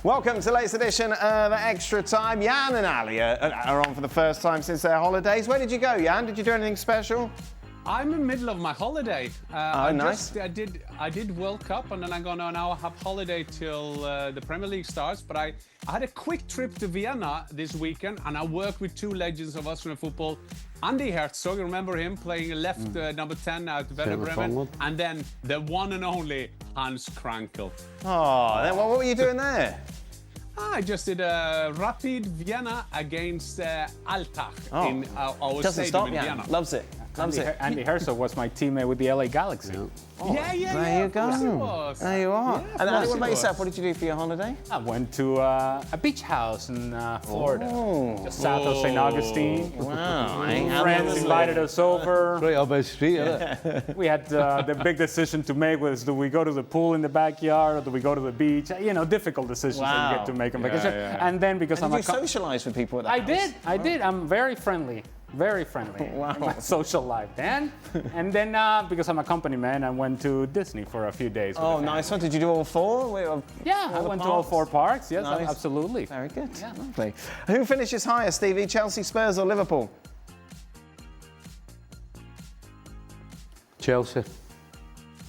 Welcome to the latest edition of Extra Time. Jan and Ali are on for the first time since their holidays. Where did you go, Jan? Did you do anything special? I'm in the middle of my holiday. Nice. I did World Cup, and then I'm gonna now have holiday till the Premier League starts. But I had a quick trip to Vienna this weekend, and I worked with two legends of Austrian football. Andy Herzog, remember him playing left number 10 at Werder Bremen, and then the one and only Hans Krankel. Oh, then what were you doing there? I just did a Rapid Vienna against Altach in our Doesn't stadium stop, in Jan. Vienna. Loves it. Andy Herzog was my teammate with the LA Galaxy. Yeah. There you go. There you are. Yeah, and of what about course. yourself? What did you do for your holiday? I went to a beach house in Florida, just south of St. Augustine. Wow. Friends invited us over. Right up our street, isn't it? We had the big decision to make was, do we go to the pool in the backyard or do we go to the beach? You know, difficult decisions that you get to make on vacation. And then because And I'm did you socialise with people at the I house? did. I'm very friendly. Very friendly. Wow. In my social life, Dan. And then because I'm a company man, I went to Disney for a few days. With Oh, the nice one. family. Did you do all four? Yeah, I the went to all parks? 4 parks. Yes, Nice. absolutely. Very good. Yeah. Lovely. Who finishes higher, Stevie? Chelsea, Spurs or Liverpool? Chelsea.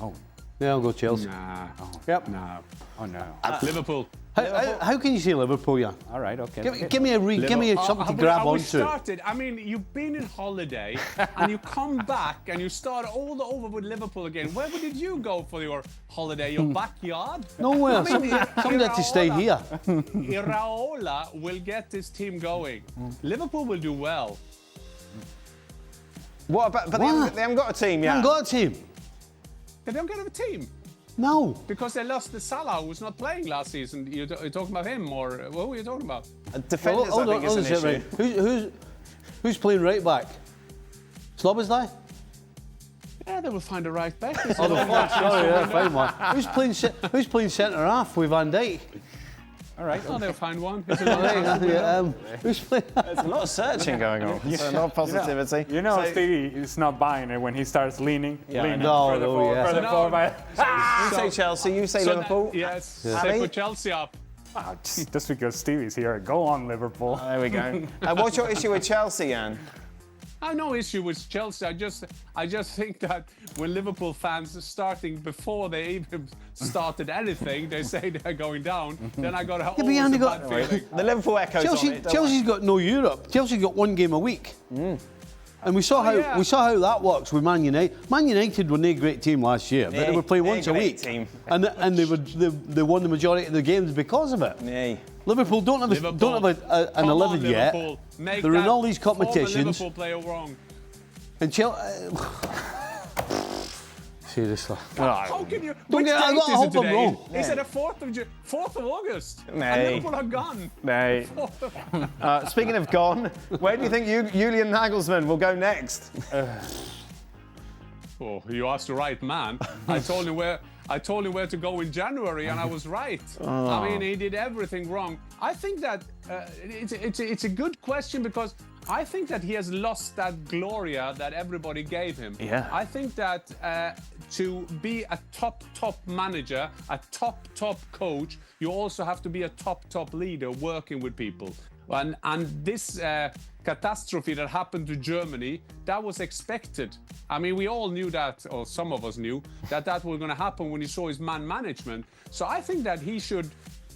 Oh, Yeah, I'll go Chelsea. Nah. Yep. No. oh no. Liverpool. How can you say Liverpool, Jan? All right, okay. Give me something to grab we onto. started. I mean, you've been in holiday and you come back and you start all over with Liverpool again. Where did you go for your holiday? Your backyard? Nowhere. I mean, Somebody had to stay here. Iraola will get this team going. Liverpool will do well. What about? But they haven't got a team They yet. haven't got a team. They don't get a team No. because they lost the Salah, who was not playing last season. You're talking about him, or what were you talking about? Defenders, I think, is an issue. Right. Who's playing right back? Slobozlai? Yeah, they will find a right back. Oh, the fuck, sorry, yeah, fine one. Who's playing centre half with Van Dijk? All right. Oh, they'll find one. It's a Oh, long there you time. go, yeah, who's playing? There's a lot of searching going on. So a lot of positivity. You know, So- Stevie is not buying it when he starts leaning. Yeah, I leaning know. further No, forward, yeah. further No. forward. You say Chelsea, you say So Liverpool. yes, Ali? they put Chelsea up. Just because Stevie's here, go on, Liverpool. There we go. What's your issue with Chelsea, Jan? I have no issue with Chelsea. I just think that when Liverpool fans are starting before they even started anything, they say they're going down. Then I got a but Andy bad got- feeling. The Liverpool echoes on it. don't Chelsea's got no Europe. Chelsea's got 1 game a week. And we saw yeah. how that works with Man United. Man United were no great team last year, but they were playing They're once a great week, team. and they won the majority of the games because of it. Yeah. Liverpool don't have an Come 11 on, yet. Liverpool. Make They're in that all these former competitions, Liverpool player wrong. and Chelsea. Seriously. How can you? Don't Which get- I date gotta is it hope I'm today? wrong. Is it the 4th of August? Nay. And Liverpool are gone. Nay. Speaking of gone, where do you think Julian Nagelsmann will go next? Oh, you asked the right man. I told him where to go in January, and I was right. I mean, he did everything wrong. I think that it's a good question because I think that he has lost that gloria that everybody gave him. Yeah. I think that to be a top manager, a top coach, you also have to be a top leader working with people. And this catastrophe that happened to Germany, that was expected. I mean, we all knew that, or some of us knew, that was going to happen when he saw his man management. So I think that he should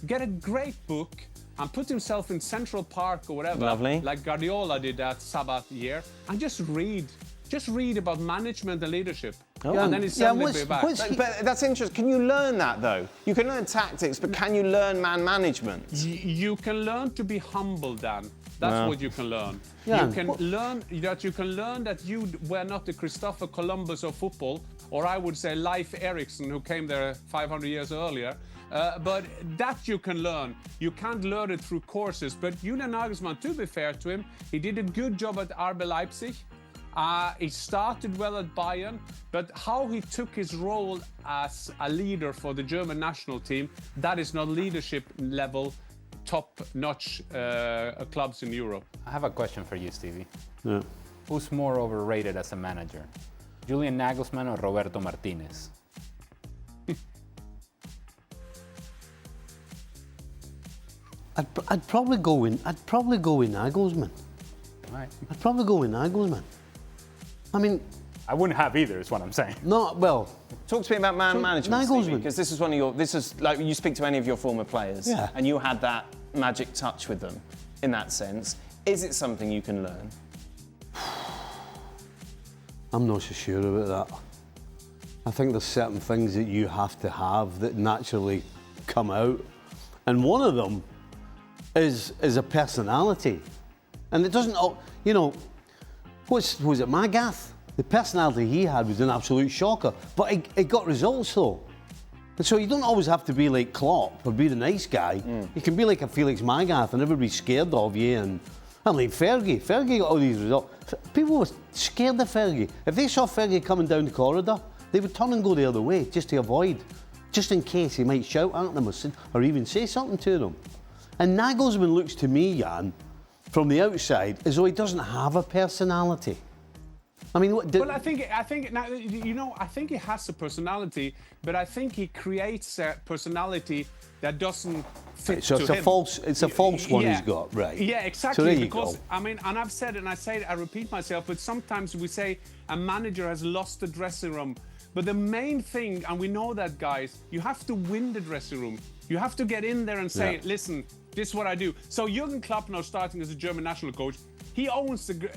get a great book and put himself in Central Park or whatever, Lovely. like Guardiola did that Sabbath year, and just read. Just read about management and leadership. And then he's suddenly be back. But that's interesting. Can you learn that, though? You can learn tactics, but can you learn man management? You can learn to be humble, Dan. That's what you can learn. Yeah. You can learn that you were not the Christopher Columbus of football, or I would say Leif Erikson, who came there 500 years earlier. But that you can learn. You can't learn it through courses. But Julian Nagelsmann, to be fair to him, he did a good job at RB Leipzig. He started well at Bayern, but how he took his role as a leader for the German national team, that is not leadership level, top-notch clubs in Europe. I have a question for you, Stevie. Yeah. Who's more overrated as a manager? Julian Nagelsmann or Roberto Martinez? I'd probably go with Nagelsmann. Right. I'd probably go with Nagelsmann. I mean, I wouldn't have either, is what I'm saying. no, well, Talk to me about man management, Nagelsmann. because this is one of your. This is like you speak to any of your former players, Yeah. and you had that magic touch with them. In that sense, is it something you can learn? I'm not so sure about that. I think there's certain things that you have to have that naturally come out, and one of them is a personality, and it doesn't. You know, was it Magath? The personality he had was an absolute shocker, but it got results though. And so you don't always have to be like Klopp or be the nice guy. You can be like a Felix Magath and everybody's scared of you. And I mean, Fergie got all these results. People were scared of Fergie. If they saw Fergie coming down the corridor, they would turn and go the other way just to avoid, just in case he might shout at them or even say something to them. And Nagelsmann looks to me, Jan, from the outside, as though he doesn't have a personality. I mean, Well, I think now, you know, I think he has a personality, but I think he creates a personality that doesn't fit So to it's a him. false one he's got, right? Yeah, So exactly. there you Because go. I mean, and I've said it, and I say it, I repeat myself, but sometimes we say a manager has lost the dressing room. But the main thing, and we know that, guys, you have to win the dressing room. You have to get in there and say, listen, this is what I do. So Jurgen Klopp now starting as a German national coach. He owns the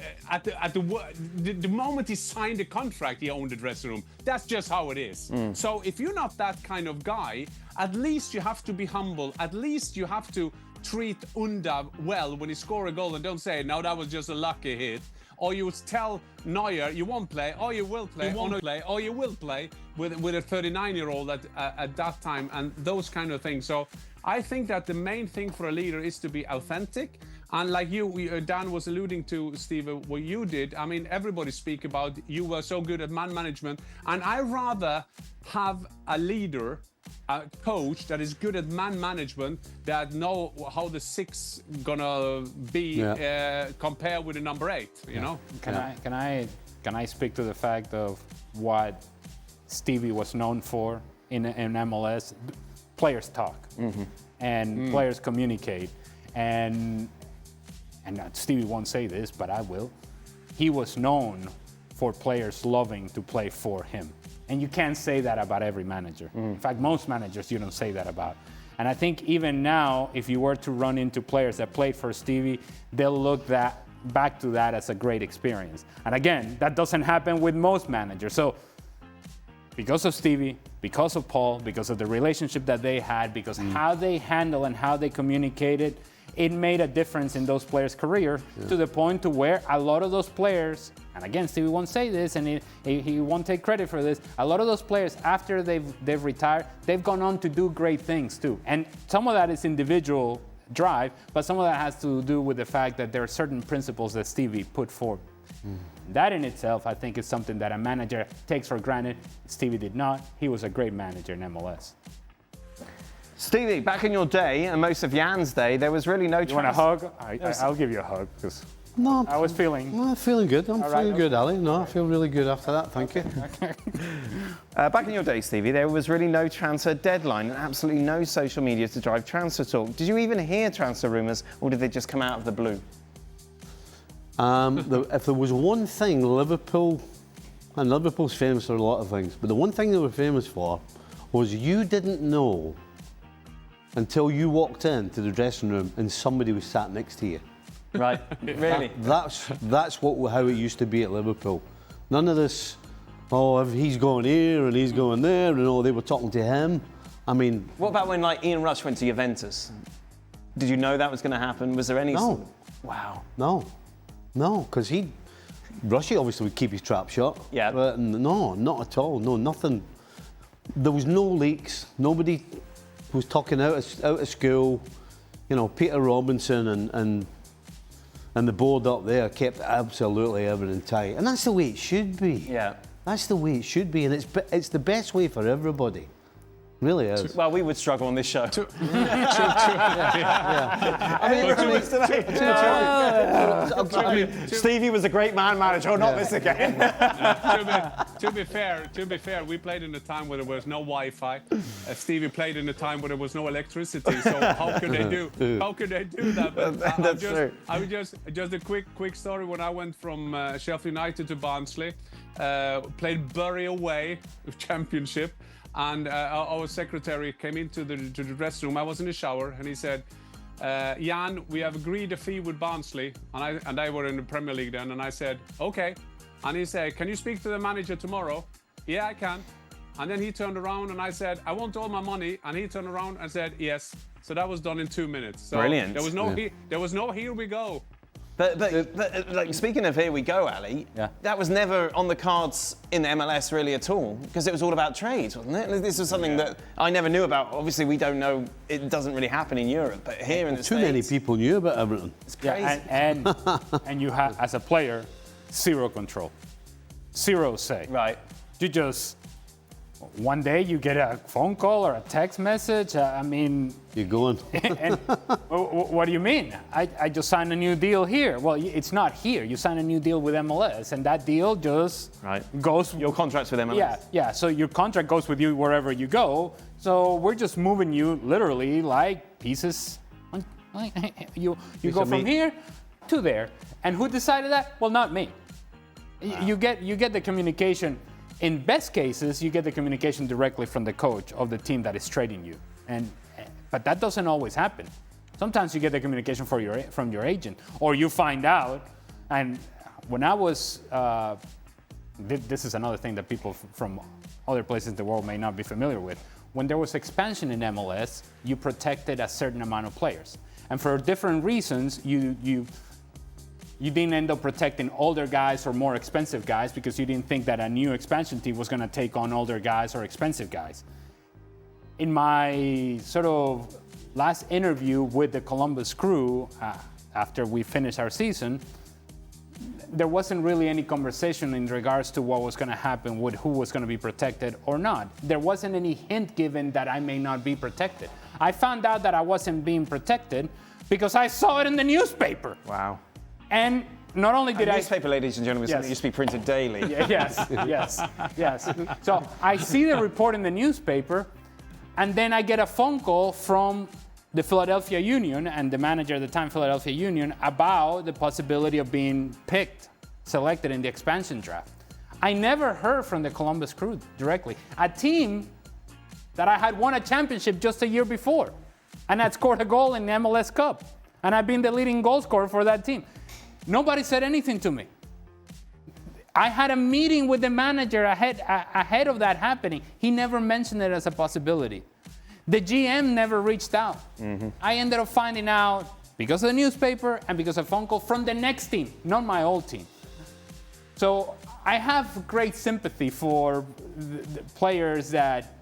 moment he signed the contract, he owned the dressing room. That's just how it is. So if you're not that kind of guy, at least you have to be humble. At least you have to treat Undav well when he score a goal and don't say, no, that was just a lucky hit. Or you would tell Neuer, you won't play, or you will play, or you will play with a 39-year-old at that time, and those kind of things. So I think that the main thing for a leader is to be authentic. And like Dan was alluding to, Steve, what you did, I mean, everybody speak about you were so good at man management. And I rather have a leader, a coach that is good at man management, that know how the 6 gonna be compared with the number 8, you know? Can I speak to the fact of what Stevie was known for in MLS? Players talk and players communicate, and Stevie won't say this, but I will. He was known for players loving to play for him. And you can't say that about every manager. In fact, most managers you don't say that about. And I think even now, if you were to run into players that played for Stevie, they'll look back to that as a great experience. And again, that doesn't happen with most managers. So because of Stevie, because of Paul, because of the relationship that they had, because how they handle and how they communicated, it made a difference in those players' career to the point to where a lot of those players, and again, Stevie won't say this and he won't take credit for this, a lot of those players, after they've retired, they've gone on to do great things too. And some of that is individual drive, but some of that has to do with the fact that there are certain principles that Stevie put forward. That in itself, I think, is something that a manager takes for granted. Stevie did not. He was a great manager in MLS. Stevie, back in your day, and most of Jan's day, there was really no You want a hug? I'll give you a hug, because I was feeling... No, I'm feeling good. I'm feeling good, Ali. No, I feel really good after that. Thank you. Back in your day, Stevie, there was really no transfer deadline and absolutely no social media to drive transfer talk. Did you even hear transfer rumours, or did they just come out of the blue? If there was one thing Liverpool, and Liverpool's famous for a lot of things, but the one thing they were famous for was you didn't know until you walked into the dressing room and somebody was sat next to you. Right, really? That's how it used to be at Liverpool. None of this, oh, he's going here and he's going there, and they were talking to him. I mean... What about when, like, Ian Rush went to Juventus? Did you know that was going to happen? Was there any... No. Wow. No, because Rushy obviously would keep his trap shut. Yeah. But no, not at all. No, nothing. There was no leaks. Nobody was talking out of school. Peter Robinson and the board up there kept absolutely everything tight. And that's the way it should be. Yeah. That's the way it should be, and it's the best way for everybody. Really is. Well, we would struggle on this show. Stevie was a great man manager. Oh, not this again. To be fair, we played in a time where there was no Wi-Fi. Stevie played in a time where there was no electricity. So how could they do? How could they do that? But That's true. I would just a quick story. When I went from Sheffield United to Barnsley, played Bury away, Championship. And our secretary came into the dressing room. I was in the shower, and he said, "Jan, we have agreed a fee with Barnsley," and they were in the Premier League then. And I said, "Okay." And he said, "Can you speak to the manager tomorrow?" "Yeah, I can." And then he turned around, and I said, "I want all my money." And he turned around and said, "Yes." So that was done in 2 minutes. So Brilliant. There was no here we go. But like, speaking of here we go, Ali, that was never on the cards in the MLS really at all, because it was all about trades, wasn't it? This was something that I never knew about. Obviously, we don't know, it doesn't really happen in Europe, but here in the Too States, many people knew about everything. it's crazy. And you have, as a player, zero control, zero say. Right. You just, one day you get a phone call or a text message. I mean, You're going. and what do you mean? I just signed a new deal here. Well, it's not here. You sign a new deal with MLS, and that deal just goes. Your contract's with MLS. Yeah. So your contract goes with you wherever you go. So we're just moving you literally like pieces. You go from here to there. And who decided that? Well, not me. Wow. You get the communication. In best cases, you get the communication directly from the coach of the team that is trading you. But that doesn't always happen. Sometimes you get the communication from your agent, or you find out. And when I was, this is another thing that people from other places in the world may not be familiar with. When there was expansion in MLS, you protected a certain amount of players. And for different reasons, you didn't end up protecting older guys or more expensive guys because you didn't think that a new expansion team was going to take on older guys or expensive guys. In my sort of last interview with the Columbus Crew, after we finished our season, there wasn't really any conversation in regards to what was going to happen with who was going to be protected or not. There wasn't any hint given that I may not be protected. I found out that I wasn't being protected because I saw it in the newspaper. Wow. And not only did newspaper, ladies and gentlemen, is something that used to be printed daily. Yes. So I see the report in the newspaper, and then I get a phone call from the Philadelphia Union and the manager at the time, Philadelphia Union, about the possibility of being selected in the expansion draft. I never heard from the Columbus Crew directly, a team that I had won a championship just a year before, and had scored a goal in the MLS Cup, and I've been the leading goal scorer for that team. Nobody said anything to me. I had a meeting with the manager ahead of that happening. He never mentioned it as a possibility. The GM never reached out. Mm-hmm. I ended up finding out because of the newspaper and because of a phone call from the next team, not my old team. So I have great sympathy for the players that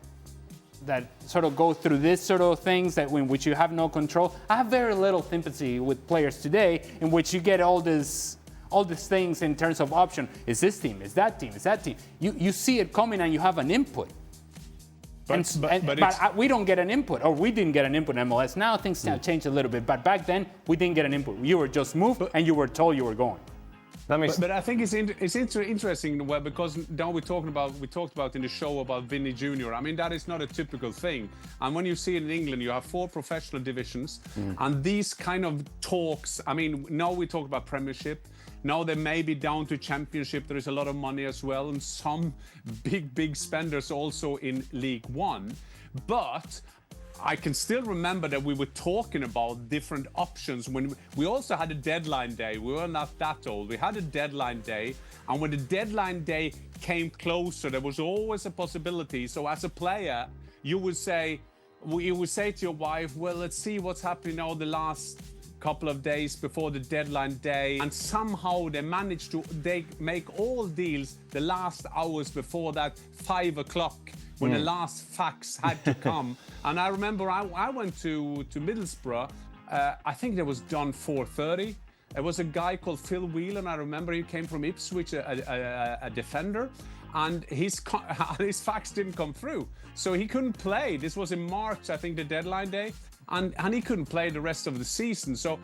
sort of go through this sort of things in which you have no control. I have very little sympathy with players today in which you get all these things in terms of option. Is this team? Is that team? Is that team? You see it coming and you have an input. But we don't get an input, or we didn't get an input in MLS. Now things have changed a little bit, but back then we didn't get an input. You were just moved and you were told you were going. But I think it's interesting because now we talked about in the show about Vinny Jr. I mean, that is not a typical thing. And when you see it in England, you have 4 professional divisions, and these kind of talks. I mean, now we talk about Premiership. Now they may be down to Championship. There is a lot of money as well, and some big spenders also in League One. But I can still remember that we were talking about different options when we also had a deadline day. We were not that old. We had a deadline day, and when the deadline day came closer, there was always a possibility. So as a player, you would say to your wife, well, let's see what's happening now the last couple of days before the deadline day, and somehow they make all deals the last hours before that 5 o'clock. When the last fax had to come. And I remember I went to Middlesbrough, I think that was done 4:30. There was a guy called Phil Whelan, I remember he came from Ipswich, a defender. and his facts didn't come through. So he couldn't play. This was in March, I think, the deadline day. And he couldn't play the rest of the season. So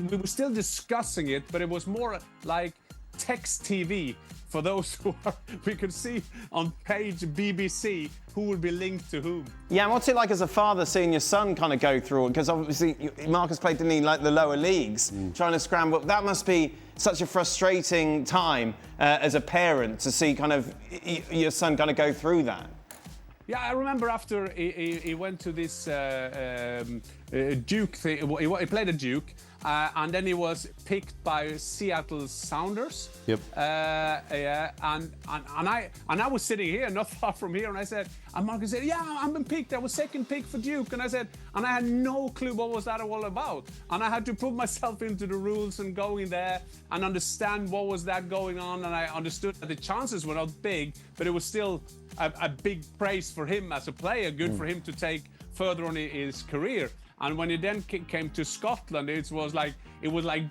we were still discussing it, but it was more like text TV for those who we could see on page BBC who would be linked to whom. Yeah, and what's it like as a father seeing your son kind of go through it? Because obviously Marcus played, didn't he, like the lower leagues, trying to scramble. That must be such a frustrating time as a parent to see kind of your son kind of go through that. Yeah, I remember after he went to this Duke thing. He played a Duke, and then he was picked by Seattle Sounders. Yep. Yeah, and I was sitting here, not far from here, and I said, and Marcus said, yeah, I've been picked. I was second pick for Duke, and I said, and I had no clue what was that all about, and I had to put myself into the rules and go in there and understand what was that going on, and I understood that the chances were not big, but it was still a big praise for him as a player, good for him to take further on his career. And when he then came to Scotland, it was like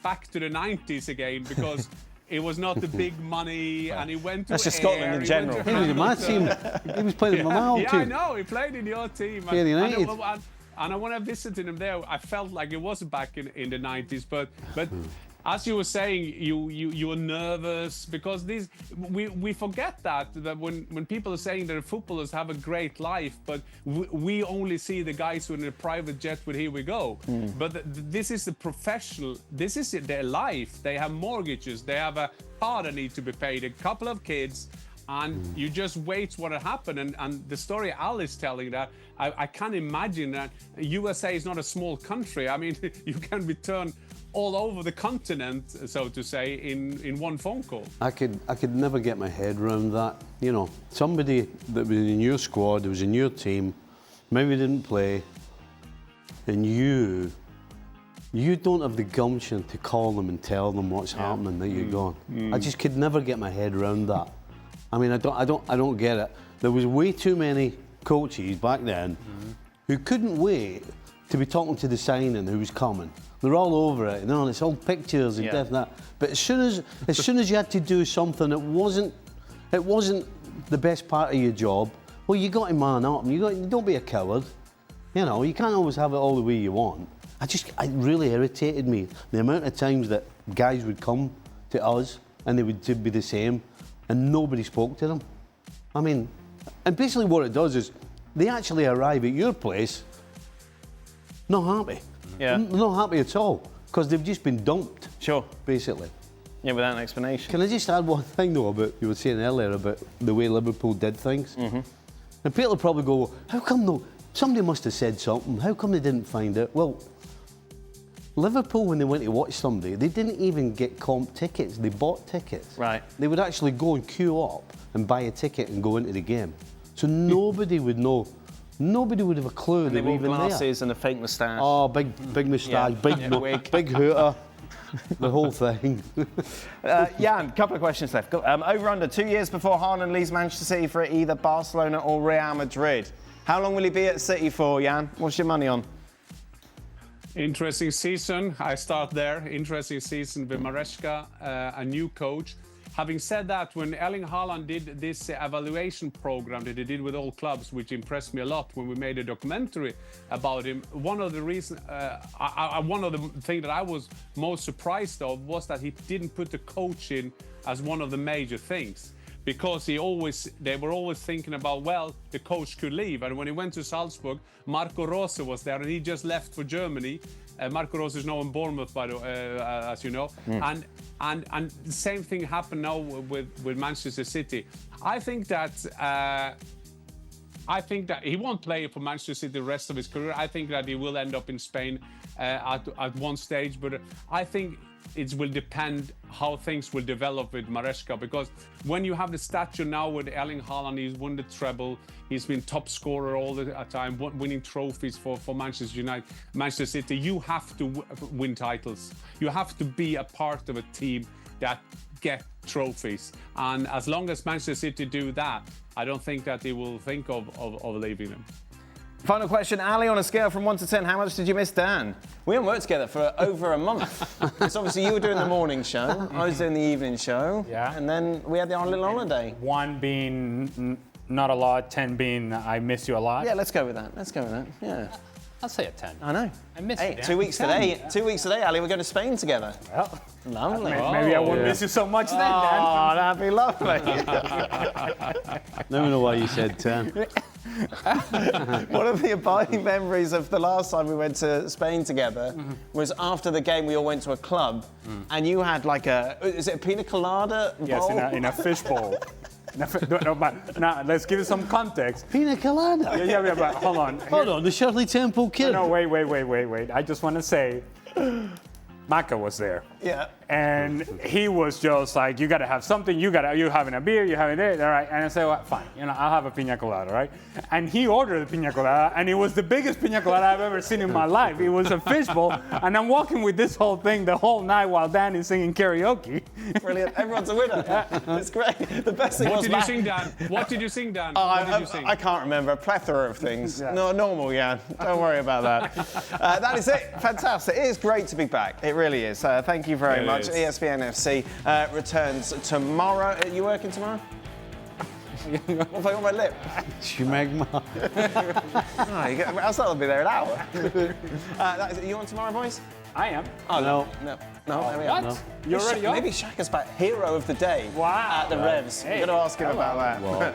back to the 90s again, because it was not the big money, and he went to That's just Scotland in general. He was in my team. He was playing in my team. team. I know, he played in your team. And when I visited him there, I felt like it was back in the 90s. But as you were saying, you were nervous because we forget that when people are saying that footballers have a great life, but we only see the guys who are in a private jet with here we go. But this is the professional. This is their life. They have mortgages. They have a car that needs to be paid. A couple of kids. And you just wait what will happen. And the story Al is telling, that I can't imagine that USA is not a small country. I mean, you can be turned all over the continent, so to say, in one phone call. I could never get my head around that. You know, somebody that was in your squad, that was in your team, maybe didn't play, and you don't have the gumption to call them and tell them what's happening, that you're gone. I just could never get my head around that. I mean, I don't get it. There was way too many coaches back then who couldn't wait to be talking to the signing who was coming. They're all over it, you know, and it's all pictures and this and that. But as soon as you had to do something that wasn't the best part of your job, well, you got to man up. And don't be a coward. You know, you can't always have it all the way you want. It really irritated me, the amount of times that guys would come to us and they would be the same, and nobody spoke to them. I mean, and basically what it does is they actually arrive at your place not happy. Yeah. Not happy at all, because they've just been dumped. Sure. Basically. Yeah, without an explanation. Can I just add one thing though about, you were saying earlier about the way Liverpool did things? And people will probably go, how come though? Somebody must have said something. How come they didn't find it? Well, Liverpool, when they went to watch somebody, they didn't even get comp tickets. They bought tickets. Right. They would actually go and queue up and buy a ticket and go into the game. So nobody would know. Nobody would have a clue And they were even there. glasses and a fake moustache. Oh, big moustache, wig. big hooter, the whole thing. Jan, a couple of questions left. Over under 2 years before Haaland leaves Manchester City for either Barcelona or Real Madrid. How long will he be at City for, Jan? What's your money on? Interesting season. I start there. Interesting season with Maresca, a new coach. Having said that, when Erling Haaland did this evaluation program that he did with all clubs, which impressed me a lot when we made a documentary about him, one of the things that I was most surprised of was that he didn't put the coach in as one of the major things. Because they were always thinking about, well, the coach could leave. And when he went to Salzburg, Marco Rose was there, and he just left for Germany. Marco Rose is now in Bournemouth, by the way, as you know. And the same thing happened now with Manchester City. I think that he won't play for Manchester City the rest of his career. I think that he will end up in Spain at one stage. But I think it will depend how things will develop with Maresca, because when you have the stature now with Erling Haaland, he's won the treble, he's been top scorer all the time, winning trophies for Manchester United, Manchester City. You have to win titles. You have to be a part of a team that get trophies. And as long as Manchester City do that, I don't think that they will think of leaving them. Final question, Ali, on a scale from 1 to 10, how much did you miss Dan? We haven't worked together for over a month. It's obviously you were doing the morning show, I was doing the evening show, and then we had our little holiday. 1 being not a lot, 10 being I miss you a lot. Yeah, let's go with that. Yeah. I'll say a 10. I know. I miss you. 2 weeks today. 2 weeks today, Ali, we're going to Spain together. Well, lovely. Maybe I won't miss you so much then, Dan. Oh, that'd be lovely. Now we know why you said 10. One of the abiding memories of the last time we went to Spain together was after the game we all went to a club and you had like is it a pina colada bowl? Yes, in a fish bowl. No, but now let's give it some context. Pina colada? Yeah, but hold on. Hold on, the Shirley Temple Kid. No, wait. I just want to say, Maka was there. Yeah. And he was just like, you gotta have something, you having a beer, you having it, all right. And I said, well, fine, I'll have a pina colada, right? And he ordered a pina colada, and it was the biggest pina colada I've ever seen in my life. It was a fishbowl, and I'm walking with this whole thing the whole night while Dan is singing karaoke. Brilliant, everyone's a winner. It's great. The best thing What was did you sing, Dan? What did you sing, Dan? What did you sing? I can't remember, a plethora of things. No, normal, yeah. Don't worry about that. That is it. Fantastic. It is great to be back. It really is. Thank you very much. ESPN FC returns tomorrow. Are you working tomorrow? What have I got on my lip? Schmegma. I'll still be there an hour. Are you on tomorrow, boys? I am. Oh, no, there we are. What? No. You're already on? Maybe Shaka's back, hero of the day Wow. at the Revs. Hey. You've got to ask him about that. Well,